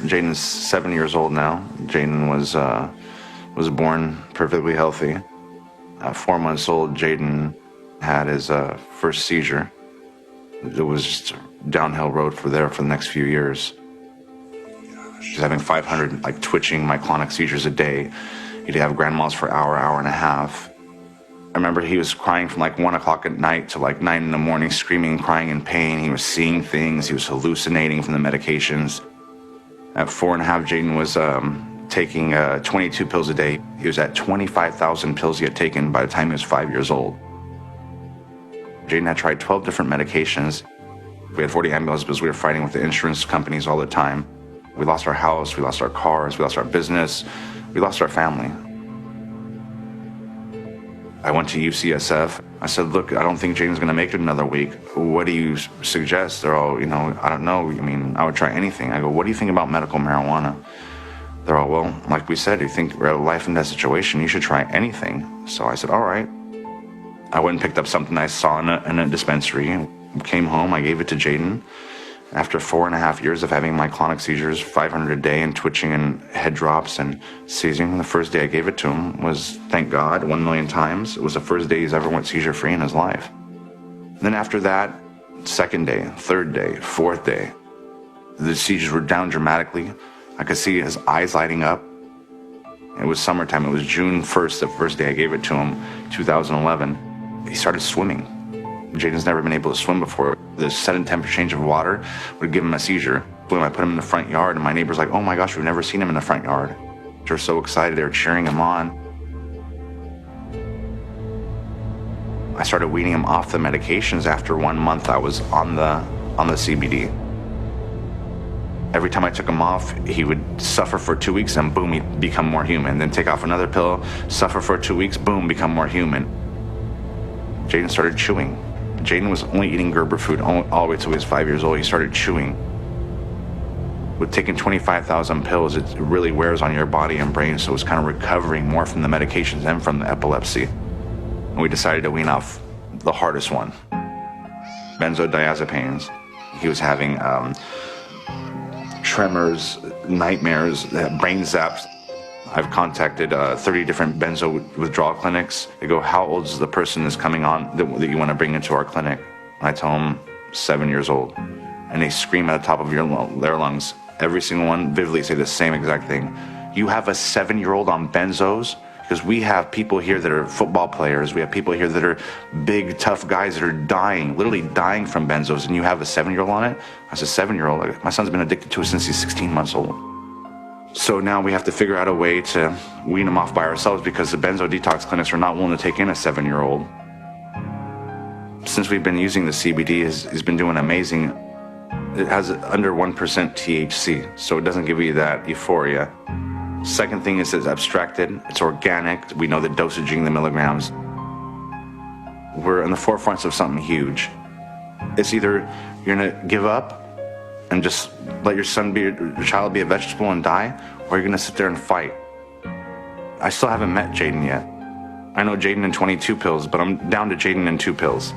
Jayden's 7 years old now. Jayden was born perfectly healthy. At 4 months old, Jayden had his first seizure. It was just a downhill road for the next few years. He was having 500 twitching myoclonic seizures a day. He'd have grand mal for an hour and a half. I remember he was crying from 1 o'clock at night to 9 in the morning, screaming, crying in pain. He was seeing things. He was hallucinating from the medications. At 4.5, Jayden was taking 22 pills a day. He was at 25,000 pills he had taken by the time he was 5 years old. Jayden had tried 12 different medications. We had 40 ambulances because we were fighting with the insurance companies all the time. We lost our house, we lost our cars, we lost our business, we lost our family. I went to UCSF. I said, look, I don't think Jayden's going to make it another week. What do you suggest? They're all, I don't know. I mean, I would try anything. I go, what do you think about medical marijuana? They're all, well, like we said, you think we're at a life and death situation, you should try anything. So I said, all right. I went and picked up something I saw in a dispensary, came home, I gave it to Jayden. After 4.5 years of having myoclonic seizures, 500 a day, and twitching and head drops and seizing, the first day I gave it to him was, thank God, 1 million times. It was the first day he's ever went seizure-free in his life. Then after that, second day, third day, fourth day, the seizures were down dramatically. I could see his eyes lighting up. It was summertime. It was June 1st, the first day I gave it to him, 2011. He started swimming. Jayden's never been able to swim before. The sudden temperature change of water would give him a seizure. When I put him in the front yard, and my neighbor's like, oh my gosh, we've never seen him in the front yard. They were so excited, they were cheering him on. I started weaning him off the medications after 1 month I was on the CBD. Every time I took him off, he would suffer for 2 weeks and boom, he'd become more human. Then take off another pill, suffer for 2 weeks, boom, become more human. Jayden started chewing. Jayden was only eating Gerber food all the way till he was 5 years old. He started chewing. With taking 25,000 pills, it really wears on your body and brain, so it's kind of recovering more from the medications and from the epilepsy. And we decided to wean off the hardest one, benzodiazepines. He was having tremors, nightmares, brain zaps. I've contacted 30 different benzo withdrawal clinics. They go, how old is the person that's coming on that you want to bring into our clinic? And I tell them 7 years old. And they scream at the top of their lungs. Every single one vividly say the same exact thing. You have a 7-year-old on benzos? Because we have people here that are football players. We have people here that are big, tough guys that are dying, literally dying from benzos, and you have a 7-year-old on it? I said, 7-year-old? My son's been addicted to it since he's 16 months old. So now we have to figure out a way to wean him off by ourselves because the benzo detox clinics are not willing to take in a 7-year-old. Since we've been using the CBD, it's been doing amazing. It has under 1% THC, so it doesn't give you that euphoria. Second thing is it's abstracted, it's organic. We know the dosaging, the milligrams. We're on the forefront of something huge. It's either you're gonna give up and just let your child be a vegetable and die, or you're gonna sit there and fight. I still haven't met Jayden yet. I know Jayden in 22 pills, but I'm down to Jayden in 2 pills.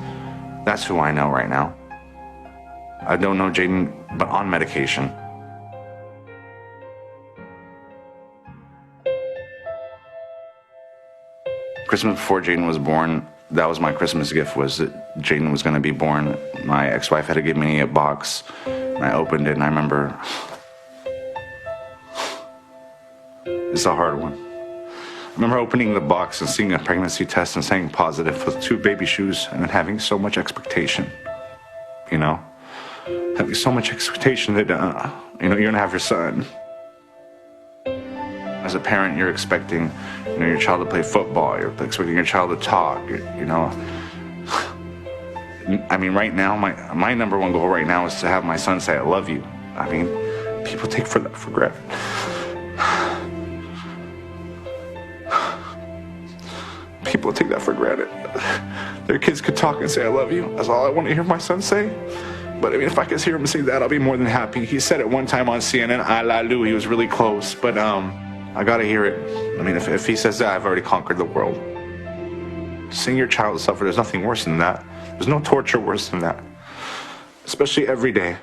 That's who I know right now. I don't know Jayden, but on medication. Christmas before Jayden was born, that was my Christmas gift, was that Jayden was gonna be born. My ex-wife had to give me a box. And I opened it, and I remember, it's a hard one. I remember opening the box and seeing a pregnancy test and saying positive with 2 baby shoes and then having so much expectation, having so much expectation that, you're gonna have your son. As a parent, you're expecting, your child to play football, you're expecting your child to talk, I mean, right now, my number one goal right now is to have my son say, I love you. I mean, people take that for granted. People take that for granted. Their kids could talk and say, I love you. That's all I want to hear my son say. But I mean, if I could hear him say that, I'll be more than happy. He said it one time on CNN, I la Lou. He was really close, but I gotta hear it. I mean, if he says that, I've already conquered the world. Seeing your child suffer, there's nothing worse than that. There's no torture worse than that, especially every day.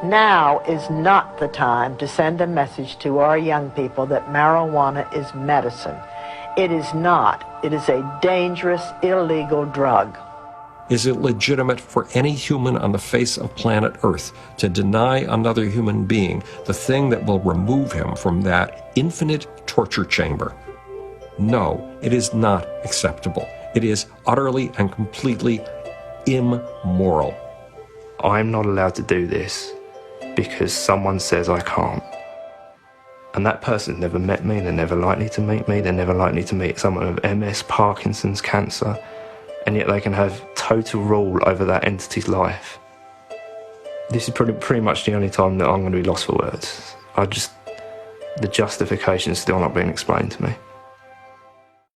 Now is not the time to send a message to our young people that marijuana is medicine. It is not. It is a dangerous, illegal drug. Is it legitimate for any human on the face of planet Earth to deny another human being the thing that will remove him from that infinite torture chamber? No, it is not acceptable. It is utterly and completely immoral. I'm not allowed to do this because someone says I can't. And that person's never met me, they're never likely to meet me, they're never likely to meet someone with MS, Parkinson's, cancer, and yet they can have total rule over that entity's life. This is pretty much the only time that I'm going to be lost for words. The justification's still not being explained to me.